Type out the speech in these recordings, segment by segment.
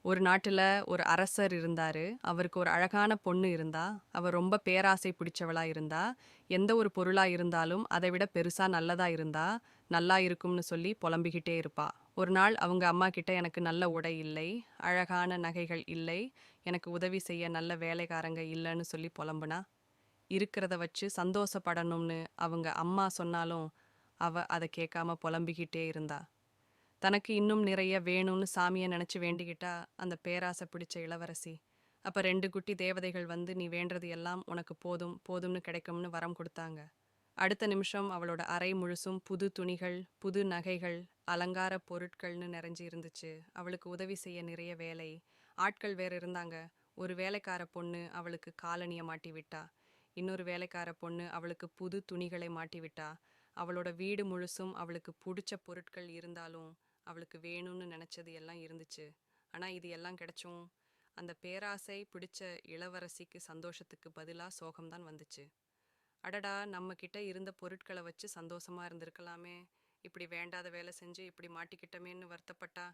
ஒரு நாட்டுல ஒரு அரசர் இருந்தாரு. அவருக்கு ஒரு அழகான பொண்ணு இருந்தா. அவ ரொம்ப பேராசை பிடிச்சவளா இருந்தா. எந்த ஒரு பொருளா இருந்தாலும் அதை விட பெருசா நல்லதா இருந்தா, நல்லா இருக்கும்னு சொல்லி புலம்பிக்கிட்டே இருப்பா. ஒரு நாள் அவங்க அம்மா கிட்ட எனக்கு நல்ல உடை இல்லை, அழகான நகைகள் இல்லை, எனக்கு உதவி செய்ய நல்ல வேலைக்காரங்க இல்லைன்னு சொல்லி புலம்புனா. இருக்கிறத வச்சு சந்தோஷப்படணும்னு அவங்க அம்மா சொன்னாலும், அவ அதை கேட்காம புலம்பிக்கிட்டே இருந்தா. தனக்கு இன்னும் நிறைய வேணும்னு சாமியை நினைச்சு வேண்டிக்கிட்டா அந்த பேராசை பிடிச்ச இளவரசி. அப்ப 2 குட்டி தேவதைகள் வந்து நீ வேண்டது எல்லாம் உனக்கு போதும் போதும்னு கிடைக்கும்னு வரம் கொடுத்தாங்க. அடுத்த நிமிஷம் அவளோட அறை முழுசும் புது துணிகள், புது நகைகள், அலங்கார பொருட்கள்னு நிறைஞ்சு இருந்துச்சு. அவளுக்கு உதவி செய்ய நிறைய வேலை ஆட்கள் வேற இருந்தாங்க. ஒரு வேலைக்கார பொண்ணு அவளுக்கு காலணியை மாட்டி விட்டா. இன்னொரு வேலைக்கார பொண்ணு அவளுக்கு புது துணிகளை மாட்டி விட்டா. அவளோட வீடு முழுசும் அவளுக்கு பிடிச்ச பொருட்கள் இருந்தாலும் அவளுக்கு வேணும்னு நினைச்சது எல்லாம் இருந்துச்சு. ஆனா இது எல்லாம் கிடைச்சும் அந்த பேராசை பிடிச்ச இளவரசிக்கு சந்தோஷத்துக்கு பதிலா சோகம்தான் வந்துச்சு. அடடா, நம்ம கிட்ட இருந்த பொருட்களை வச்சு சந்தோஷமா இருந்திருக்கலாமே, இப்படி வேண்டாத வேலை செஞ்சு இப்படி மாட்டிக்கிட்டமேன்னு வருத்தப்பட்டா.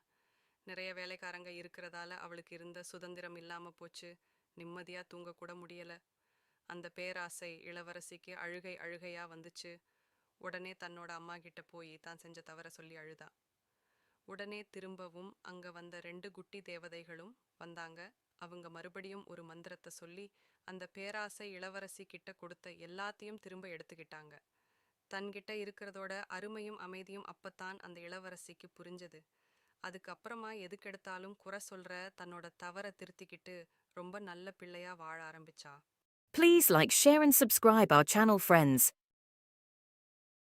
நிறைய வேலைக்காரங்க இருக்கிறதால அவளுக்கு இருந்த சுதந்திரம் இல்லாம போச்சு. நிம்மதியா தூங்க கூட முடியல. அந்த பேராசை இளவரசிக்கு அழுகை அழுகையா வந்துச்சு. உடனே தன்னோட அம்மா கிட்ட போய் தான் செஞ்ச தவற சொல்லி அழுதா. உடனே திரும்பவும் அங்க வந்த 2 குட்டி தேவதைகளும் வந்தாங்க. அவங்க மறுபடியும் ஒரு மந்திரத்தை சொல்லி அந்த பேராசை இளவரசி கிட்ட கொடுத்த எல்லாத்தையும் திரும்ப எடுத்துக்கிட்டாங்க. தன்கிட்ட இருக்கிறதோட அருமையும் அமைதியும் அப்பத்தான் அந்த இளவரசிக்கு புரிஞ்சது. அதுக்கப்புறமா எதுக்கெடுத்தாலும் குறை சொல்ற தன்னோட தவற திருத்திக்கிட்டு ரொம்ப நல்ல பிள்ளையா வாழ ஆரம்பிச்சா. Please like, share and subscribe our channel friends.